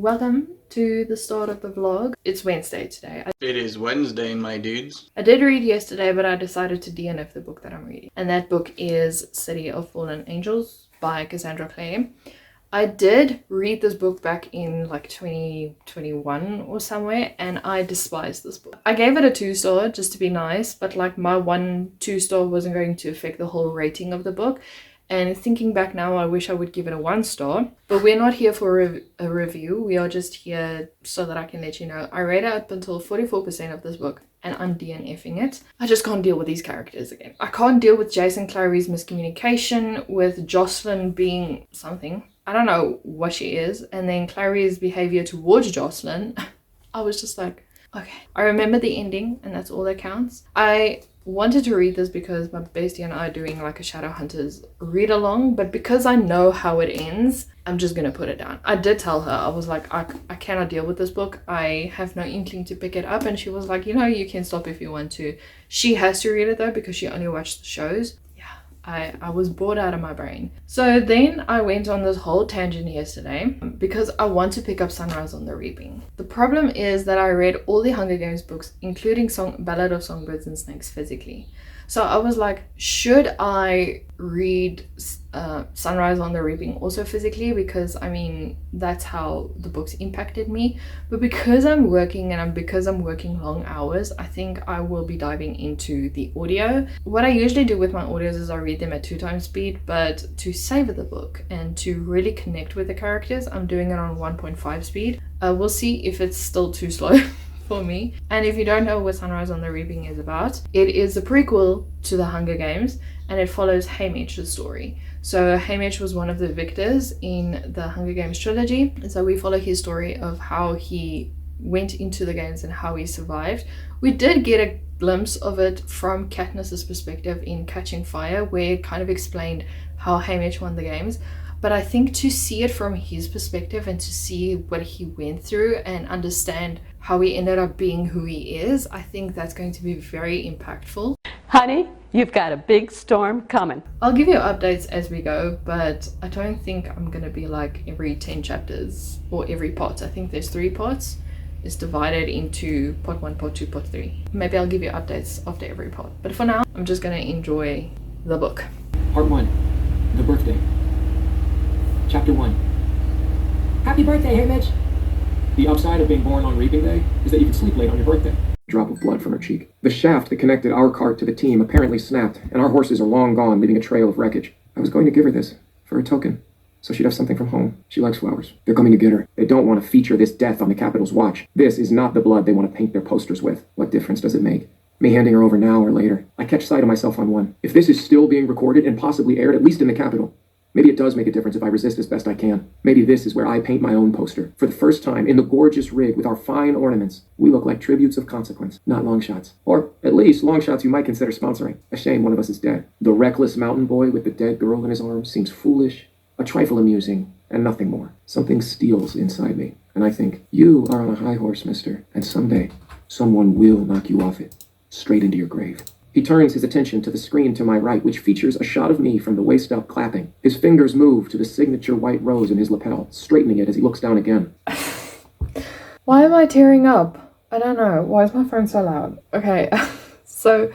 welcome to the start of the vlog. It's Wednesday today. It is Wednesday, my dudes. I did read yesterday, but I decided to DNF the book that I'm reading. And that book is City of Fallen Angels by Cassandra Clare. I did read this book back in like 2021 or somewhere, and I despised this book. I gave it a 2-star just to be nice, but like my 2-star wasn't going to affect the whole rating of the book. And thinking back now, I wish I would give it a 1-star. But we're not here for a review. We are just here so that I can let you know. I read up until 44% of this book, and I'm DNFing it. I just can't deal with these characters again. I can't deal with Jason Clary's miscommunication, with Jocelyn being something. I don't know what she is. And then Clary's behavior towards Jocelyn. I was just like, okay. I remember the ending, and that's all that counts. I wanted to read this because my bestie and I are doing like a Shadowhunters read along, but because I know how it ends, I'm just gonna put it down. I did tell her, I was like, I cannot deal with this book. I have no inkling to pick it up. And she was like, you know, you can stop if you want to. She has to read it though because she only watched the shows. I was bored out of my brain. So then I went on this whole tangent yesterday because I want to pick up Sunrise on the Reaping. The problem is that I read all the Hunger Games books, including Ballad of Songbirds and Snakes, physically. So I was like, should I read Sunrise on the Reaping also physically? Because I mean, that's how the books impacted me. But because I'm working because I'm working long hours, I think I will be diving into the audio. What I usually do with my audios is I read them at 2x speed, but to savor the book and to really connect with the characters, I'm doing it on 1.5 speed. We'll see if it's still too slow for me. And if you don't know what Sunrise on the Reaping is about, it is a prequel to the Hunger Games, and it follows Haymitch's story. So Haymitch was one of the victors in the Hunger Games trilogy, and so we follow his story of how he went into the games and how he survived. We did get a glimpse of it from Katniss's perspective in Catching Fire, where it kind of explained how Haymitch won the games. But I think to see it from his perspective and to see what he went through and understand how he ended up being who he is, I think that's going to be very impactful. Honey, you've got a big storm coming. I'll give you updates as we go, but I don't think I'm going to be like every 10 chapters or every part. I think there's 3 parts. It's divided into part 1, part 2, part 3. Maybe I'll give you updates after every part. But for now, I'm just going to enjoy the book. Part 1. The Birthday. Chapter 1. Happy birthday, Haymitch! The upside of being born on Reaping Day is that you can sleep late on your birthday. Drop of blood from her cheek. The shaft that connected our cart to the team apparently snapped, and our horses are long gone, leaving a trail of wreckage. I was going to give her this, for a token, so she'd have something from home. She likes flowers. They're coming to get her. They don't want to feature this death on the Capitol's watch. This is not the blood they want to paint their posters with. What difference does it make? Me handing her over now or later. I catch sight of myself on one. If this is still being recorded and possibly aired, at least in the Capitol, maybe it does make a difference if I resist as best I can. Maybe this is where I paint my own poster. For the first time, in the gorgeous rig with our fine ornaments, we look like tributes of consequence, not long shots. Or at least long shots you might consider sponsoring. A shame one of us is dead. The reckless mountain boy with the dead girl in his arms seems foolish, a trifle amusing, and nothing more. Something steals inside me, and I think, you are on a high horse, mister, and someday, someone will knock you off it, straight into your grave. He turns his attention to the screen to my right, which features a shot of me from the waist up clapping. His fingers move to the signature white rose in his lapel, straightening it as he looks down again. Why am I tearing up? I don't know. Why is my phone so loud? Okay, so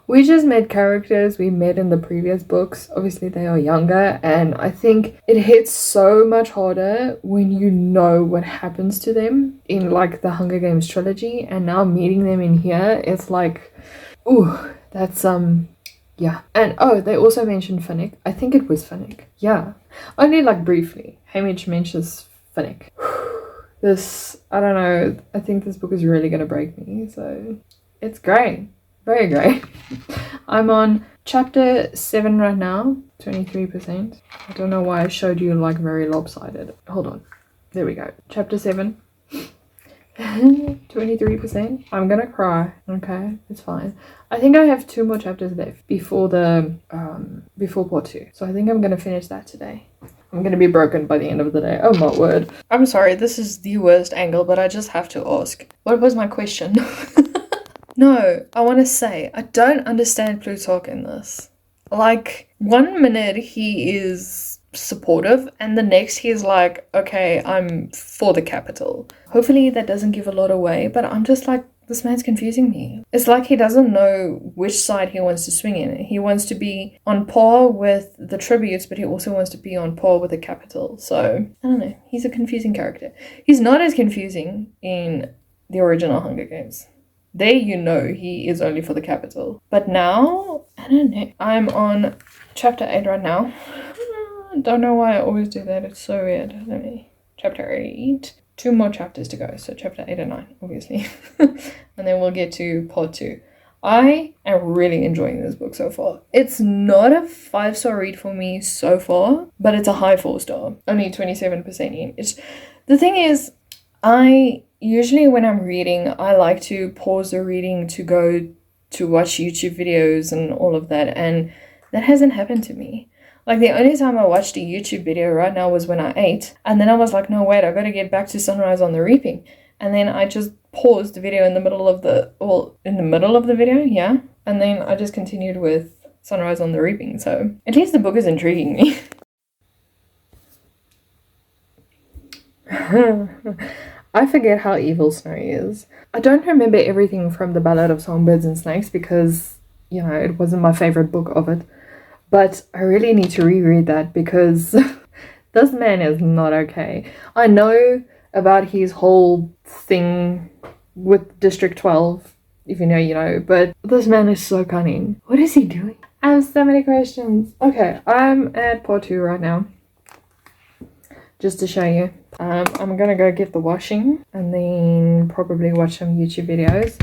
we just met characters we met in the previous books. Obviously, they are younger, and I think it hits so much harder when you know what happens to them in like the Hunger Games trilogy, and now meeting them in here, it's like, ooh. That's, yeah. And, oh, they also mentioned Finnick. I think it was Finnick. Yeah. Only, like, briefly. Haymitch mentions Finnick. This, I don't know. I think this book is really going to break me. So, it's great. Very great. I'm on chapter 7 right now. 23%. I don't know why I showed you, like, very lopsided. Hold on. There we go. Chapter 7. 23%. I'm gonna cry. Okay, it's fine. I think I have 2 more chapters left before before part 2. So I think I'm gonna finish that today. I'm gonna be broken by the end of the day. Oh my word. I'm sorry, this is the worst angle, but I just have to ask. What was my question? No, I want to say, I don't understand Plutarch in this. Like, one minute he is supportive, and the next he's like, okay, I'm for the capital. Hopefully that doesn't give a lot away, but I'm just like, this man's confusing me. It's like he doesn't know which side he wants to swing in. He wants to be on par with the tributes, but he also wants to be on par with the capital. So, I don't know. He's a confusing character. He's not as confusing in the original Hunger Games. There, you know, he is only for the capital. But now, I don't know. I'm on chapter 8 right now. I don't know why I always do that. It's so weird. Chapter 8. 2 more chapters to go, so chapter 8 and 9, obviously. And then we'll get to part 2. I am really enjoying this book so far. It's not a 5-star read for me so far, but it's a high 4-star. Only 27% in. The thing is, I usually when I'm reading, I like to pause the reading to go to watch YouTube videos and all of that, and that hasn't happened to me. Like, the only time I watched a YouTube video right now was when I ate. And then I was like, no, wait, I gotta get back to Sunrise on the Reaping. And then I just paused the video in the middle of the video, yeah. And then I just continued with Sunrise on the Reaping. So at least the book is intriguing me. I forget how evil Snow is. I don't remember everything from The Ballad of Songbirds and Snakes because, you know, it wasn't my favorite book of it. But I really need to reread that because this man is not okay. I know about his whole thing with District 12, if you know, you know, but this man is so cunning. What is he doing? I have so many questions. Okay, I'm at part 2 right now. Just to show you. I'm gonna go get the washing and then probably watch some YouTube videos.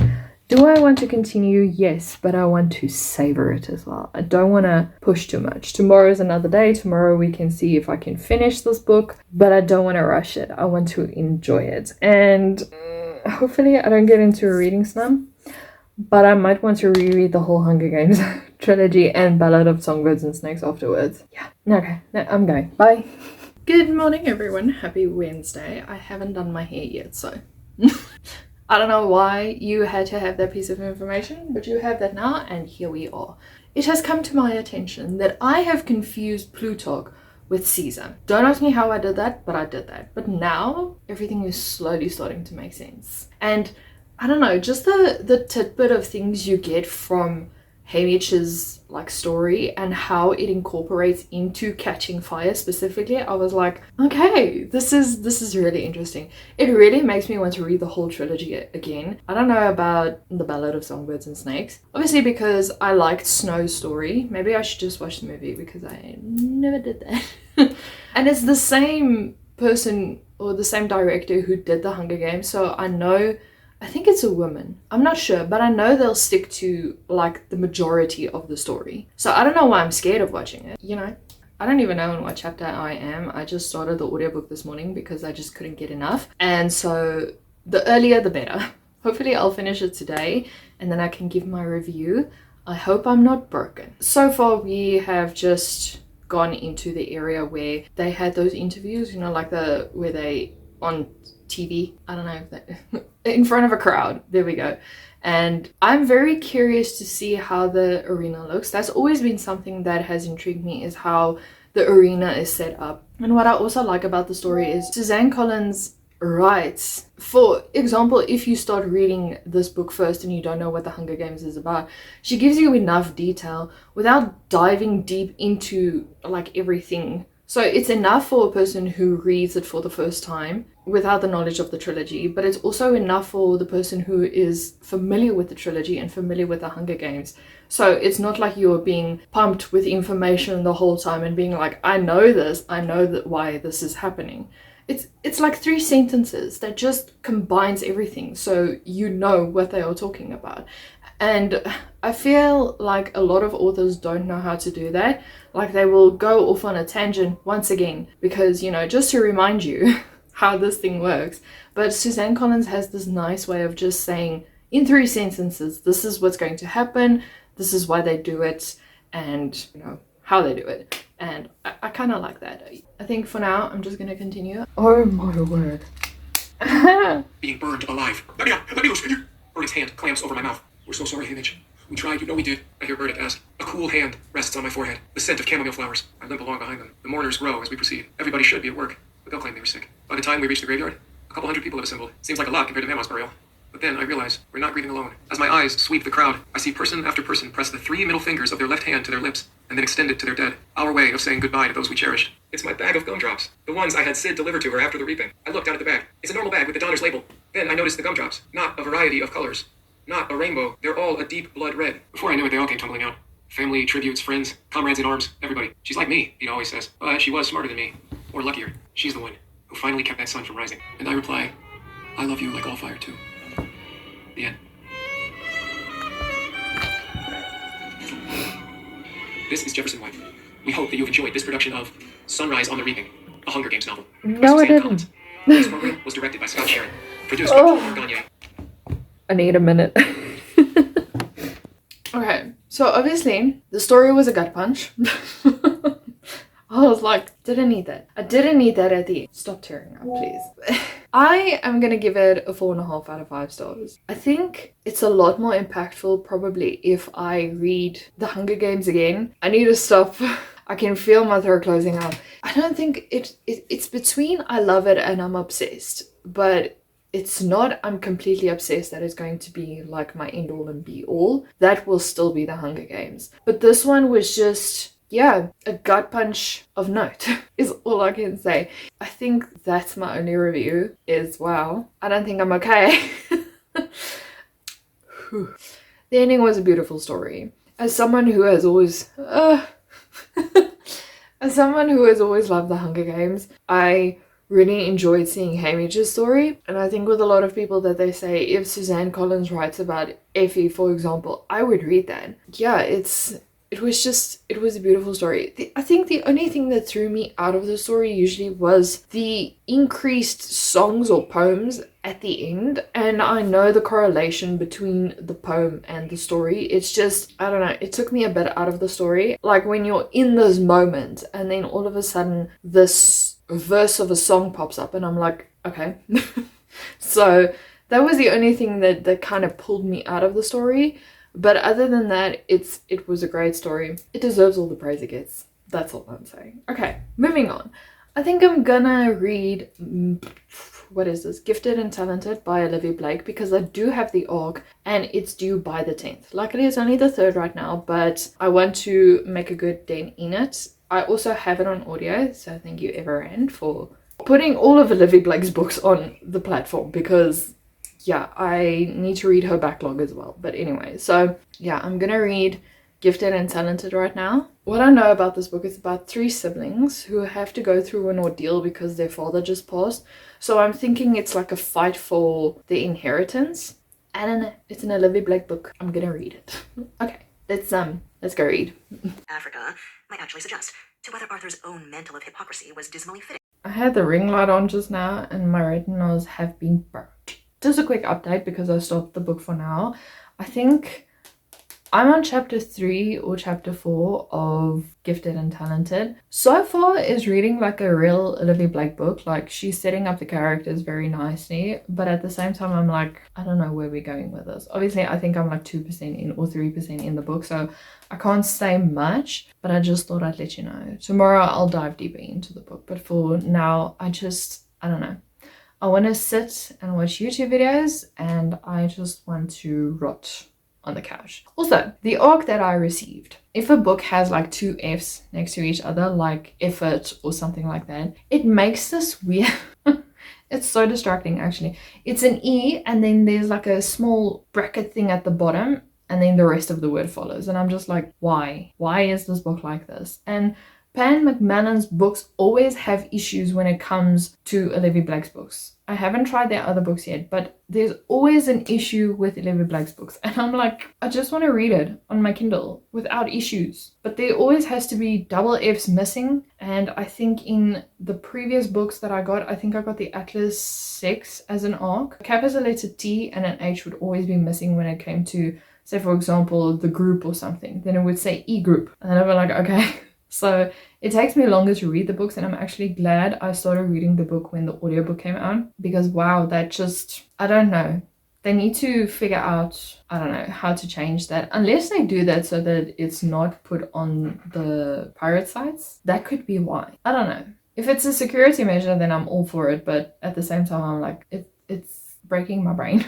Do I want to continue? Yes, but I want to savor it as well. I don't want to push too much. Tomorrow is another day. Tomorrow we can see if I can finish this book, but I don't want to rush it. I want to enjoy it. And hopefully I don't get into a reading slump, but I might want to reread the whole Hunger Games trilogy and Ballad of Songbirds and Snakes afterwards. Yeah, okay, no, I'm going. Bye. Good morning, everyone. Happy Wednesday. I haven't done my hair yet, so... I don't know why you had to have that piece of information, but you have that now, and here we are. It has come to my attention that I have confused Plutarch with Caesar. Don't ask me how I did that, but I did that. But now, everything is slowly starting to make sense. And, I don't know, just the tidbit of things you get from Haymitch's like story and how it incorporates into Catching Fire specifically, I was like, okay, this is really interesting. It really makes me want to read the whole trilogy again. I don't know about The Ballad of Songbirds and Snakes, obviously because I liked Snow's story. Maybe I should just watch the movie because I never did that. And it's the same person or the same director who did The Hunger Games, so I think it's a woman. I'm not sure, but I know they'll stick to like the majority of the story. So I don't know why I'm scared of watching it, you know? I don't even know in what chapter I am. I just started the audiobook this morning because I just couldn't get enough. And so the earlier the better. Hopefully I'll finish it today and then I can give my review. I hope I'm not broken. So far we have just gone into the area where they had those interviews, you know, like where they on TV, I don't know if that in front of a crowd, there we go. And I'm very curious to see how the arena looks. That's always been something that has intrigued me, is how the arena is set up. And what I also like about the story is Suzanne Collins writes, for example, if you start reading this book first and you don't know what the Hunger Games is about, she gives you enough detail without diving deep into like everything. So it's enough for a person who reads it for the first time without the knowledge of the trilogy, but it's also enough for the person who is familiar with the trilogy and familiar with the Hunger Games. So it's not like you're being pumped with information the whole time and being like, I know this, I know that why this is happening. It's like 3 sentences that just combines everything so you know what they are talking about. And I feel like a lot of authors don't know how to do that. Like they will go off on a tangent once again because, you know, just to remind you how this thing works. But Suzanne Collins has this nice way of just saying in 3 sentences, this is what's going to happen, this is why they do it, and, you know, how they do it. And I kind of like that. I think for now, I'm just going to continue. Oh my word. Being burned alive. Let me out! Let me loose! Burnet's hand clamps over my mouth. We're so sorry, Haymitch. We tried, you know we did. I hear Burnett ask, a cool hand rests on my forehead. The scent of chamomile flowers. I limp along behind them. The mourners grow as we proceed. Everybody should be at work, but they'll claim they were sick. By the time we reach the graveyard, a couple hundred people have assembled. Seems like a lot compared to Mama's burial. But then I realize we're not grieving alone. As my eyes sweep the crowd, I see person after person press the 3 middle fingers of their left hand to their lips and then extend it to their dead. Our way of saying goodbye to those we cherished. It's my bag of gumdrops. The ones I had Sid deliver to her after the reaping. I looked down at the bag. It's a normal bag with the Donner's label. Then I noticed the gumdrops. Not a variety of colors. Not a rainbow. They're all a deep blood red. Before I knew it, they all came tumbling out. Family, tributes, friends, comrades in arms, everybody. She's like me, Pete always says. But she was smarter than me. Or luckier. She's the one who finally kept that sun from rising. And I reply, I love you like all fire too. The end. This is Jefferson White. We hope that you've enjoyed this production of Sunrise on the Reaping, a Hunger Games novel. No, I didn't. This program was directed by Scott Sharon, produced by Paul Gagne. I need a minute. Okay, so obviously the story was a gut punch. I was like, didn't need that. I didn't need that at the end. Stop tearing up, please. I am gonna give it a 4.5 out of 5 stars. I think it's a lot more impactful probably if I read The Hunger Games again. I need to stop. I can feel my throat closing up. I don't think it's between I love it and I'm obsessed, but it's not I'm completely obsessed that it's going to be like my end all and be all. That will still be The Hunger Games. But this one was just, yeah, a gut punch of note is all I can say. I think that's my only review is, wow, I don't think I'm okay. The ending was a beautiful story. As someone who has always as someone who has always loved The Hunger Games, I really enjoyed seeing Hamish's story. And I think with a lot of people that they say, if Suzanne Collins writes about Effie, for example, I would read that. Yeah, it was a beautiful story. I think the only thing that threw me out of the story usually was the increased songs or poems at the end. And I know the correlation between the poem and the story. It's just, I don't know, it took me a bit out of the story. Like when you're in this moment and then all of a sudden this verse of a song pops up and I'm like, okay. So that was the only thing that kind of pulled me out of the story. But other than that, it was a great story. It deserves all the praise it gets. That's all I'm saying. Okay, moving on. I think I'm gonna read, what is this? Gifted and Talented by Olivie Blake, because I do have the ARC and it's due by the 10th. Luckily, it's only the 3rd right now, but I want to make a good dent in it. I also have it on audio, so thank you Everand for putting all of Olivie Blake's books on the platform, because yeah, I need to read her backlog as well. But anyway, so yeah, I'm gonna read Gifted and Talented right now. What I know about this book is about 3 siblings who have to go through an ordeal because their father just passed. So I'm thinking it's like a fight for the inheritance. And it's an Olivie Blake book. I'm gonna read it. Okay, let's go read. Africa might actually suggest to whether Arthur's own mantle of hypocrisy was dismally fitting. I had the ring light on just now and my retinas have been burnt. Just a quick update because I stopped the book for now. I think I'm on chapter 3 or chapter 4 of Gifted and Talented. So far is reading like a real Olivie Blake book. Like she's setting up the characters very nicely, but at the same time I'm like, I don't know where we're going with this. Obviously I think I'm like 2% in or 3% in the book, so I can't say much, but I just thought I'd let you know. Tomorrow I'll dive deeper into the book, but for now I don't know. I want to sit and watch YouTube videos and I just want to rot on the couch. Also, the ARC that I received, if a book has like 2 F's next to each other, like effort or something like that, it makes this weird it's so distracting actually. It's an E and then there's like a small bracket thing at the bottom and then the rest of the word follows, and I'm just like, why is this book like this? And Pan McMahon's books always have issues when it comes to Olivie Blake's books. I haven't tried their other books yet, but there's always an issue with Olivie Blake's books. And I'm like, I just want to read it on my Kindle without issues. But there always has to be double F's missing. And I think in the previous books that I got, I think I got the Atlas 6 as an ARC. A cap as a letter T and an H would always be missing when it came to, say for example, the group or something. Then it would say E group. And then I'd be like, okay. So it takes me longer to read the books, and I'm actually glad I started reading the book when the audiobook came out, because wow, that just, I don't know, They need to figure out, I don't know, how to change that. Unless they do that so that it's not put on the pirate sites. That could be why. I don't know. If it's a security measure, then I'm all for it. But at the same time, I'm like, it's breaking my brain.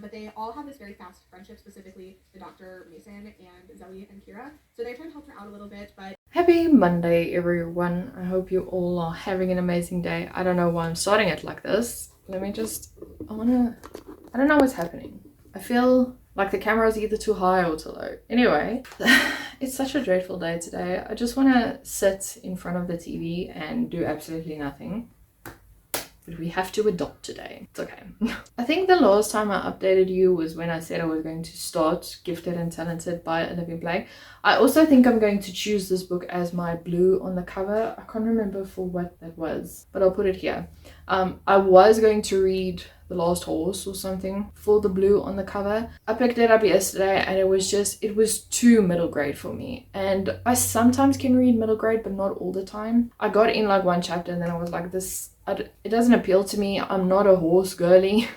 But they all have this very fast friendship, specifically the Dr. Mason and Zoe and Kira. So they try to help her out a little bit, but... Happy Monday, everyone. I hope you all are having an amazing day. I don't know why I'm starting it like this. Let me just... I don't know what's happening. I feel like the camera is either too high or too low. Anyway, it's such a dreadful day today. I just want to sit in front of the TV and do absolutely nothing. But we have to adopt today. It's okay. I think the last time I updated you was when I said I was going to start Gifted and Talented by Olivie Blake. I also think I'm going to choose this book as my blue on the cover. I can't remember for what that was, but I'll put it here. I was going to read The Last Horse or something for the blue on the cover. I picked it up yesterday and it was too middle grade for me. And I sometimes can read middle grade, but not all the time. I got in like one chapter and then I was like, it doesn't appeal to me. I'm not a horse girly.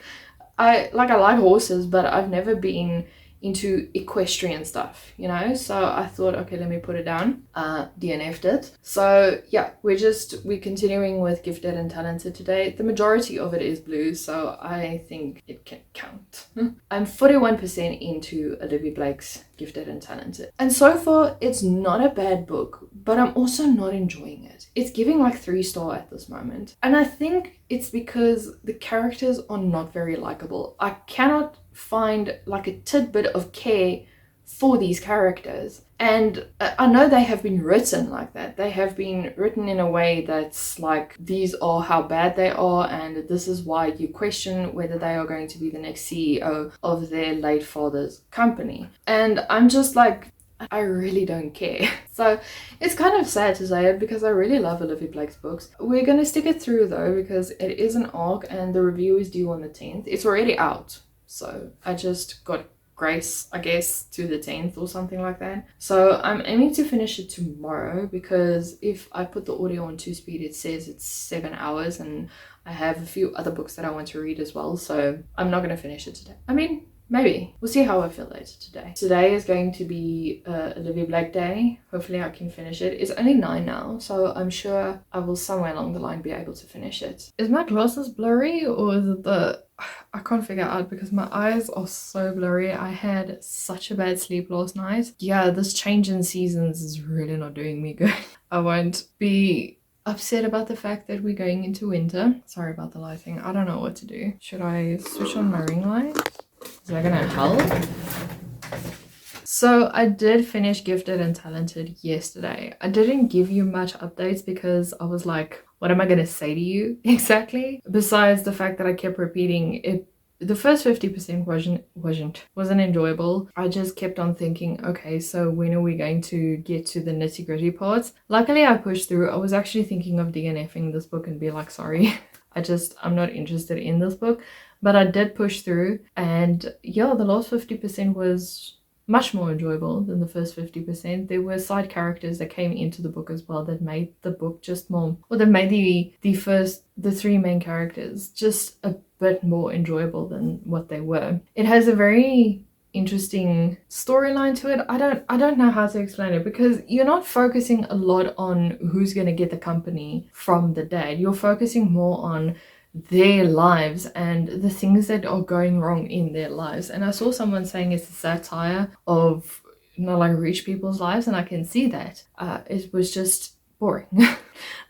I like horses, but I've never been into equestrian stuff, you know? So I thought, okay, let me put it down. DNF'd it. So yeah, we're continuing with Gifted and Talented today. The majority of it is blue, so I think it can count. I'm 41% into Olivie Blake's Gifted and Talented. And so far, it's not a bad book, but I'm also not enjoying it. It's giving like 3-star at this moment. And I think it's because the characters are not very likable. I cannot find like a tidbit of care for these characters. And I know they have been written like that. They have been written in a way that's like, these are how bad they are, and this is why you question whether they are going to be the next CEO of their late father's company. And I'm just like, I really don't care. So it's kind of sad to say it because I really love Olivie Blake's books. We're going to stick it through though because it is an arc and the review is due on the 10th. It's already out. So I just got grace, I guess, to the 10th or something like that. So I'm aiming to finish it tomorrow because if I put the audio on 2-speed, it says it's 7 hours and I have a few other books that I want to read as well. So I'm not going to finish it today. I mean, maybe. We'll see how I feel later today. Today is going to be Olivie Blake Day. Hopefully I can finish it. It's only 9 now, so I'm sure I will somewhere along the line be able to finish it. Is my glasses blurry or is it I can't figure out because my eyes are so blurry. I had such a bad sleep last night. Yeah, this change in seasons is really not doing me good. I won't be upset about the fact that we're going into winter. Sorry about the lighting. I don't know what to do. Should I switch on my ring light? Is that gonna help? So I did finish Gifted and Talented yesterday. I didn't give you much updates because I was like, what am I gonna say to you exactly? Besides the fact that I kept repeating it. The first 50% wasn't enjoyable. I just kept on thinking, okay, so when are we going to get to the nitty-gritty parts? Luckily I pushed through. I was actually thinking of DNFing this book and be like, sorry, I'm not interested in this book. But I did push through, and yeah, the last 50% was much more enjoyable than the first 50%. There were side characters that came into the book as well that made the book just more, or that made the 3 main characters just a bit more enjoyable than what they were. It has a very interesting storyline to it. I don't know how to explain it because you're not focusing a lot on who's going to get the company from the dad. You're focusing more on their lives and the things that are going wrong in their lives. And I saw someone saying it's a satire of, you know, like rich people's lives, and I can see that. It was just boring.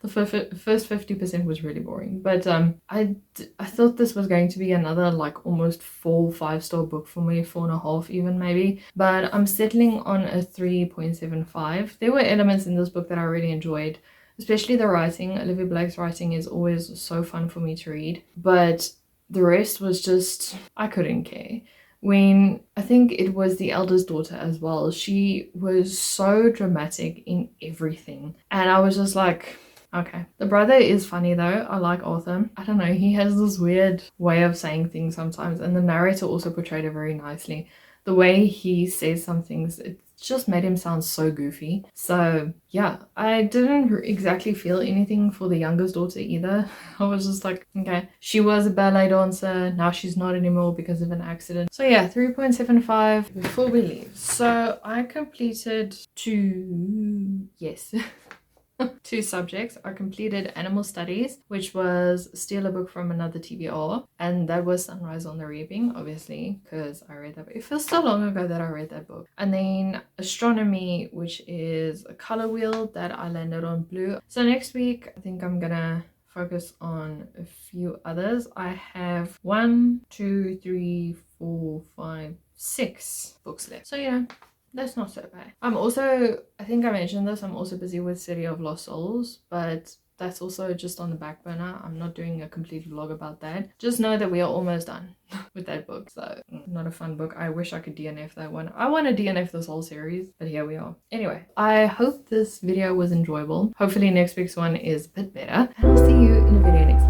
The first 50% was really boring, but I thought this was going to be another like almost 4-5-star book for me, 4.5 even maybe, but I'm settling on a 3.75. There were elements in this book that I really enjoyed, especially the writing. Olivie Blake's writing is always so fun for me to read, but the rest was just, I couldn't care. When I think it was the eldest daughter as well, she was so dramatic in everything, and I was just like, okay. The brother is funny though. I like Arthur. I don't know, he has this weird way of saying things sometimes, and the narrator also portrayed it very nicely. The way he says some things, just made him sound so goofy. So yeah, I didn't exactly feel anything for the youngest daughter either. I was just like, okay, she was a ballet dancer, now she's not anymore because of an accident. So yeah, 3.75 before we leave. So I completed two subjects. I completed animal studies, which was steal a book from another TBR, and that was Sunrise on the Reaping, obviously, because I read that book. It feels so long ago that I read that book. And then astronomy, which is a color wheel that I landed on blue. So next week I think I'm gonna focus on a few others. I have 1, 2, 3, 4, 5, 6 books left. So yeah, that's not so bad. I'm also, I think I mentioned this, I'm also busy with City of Lost Souls, but that's also just on the back burner. I'm not doing a complete vlog about that. Just know that we are almost done with that book. So not a fun book. I wish I could DNF that one. I want to DNF this whole series, but here we are. Anyway, I hope this video was enjoyable. Hopefully next week's one is a bit better. And I'll see you in a video next time.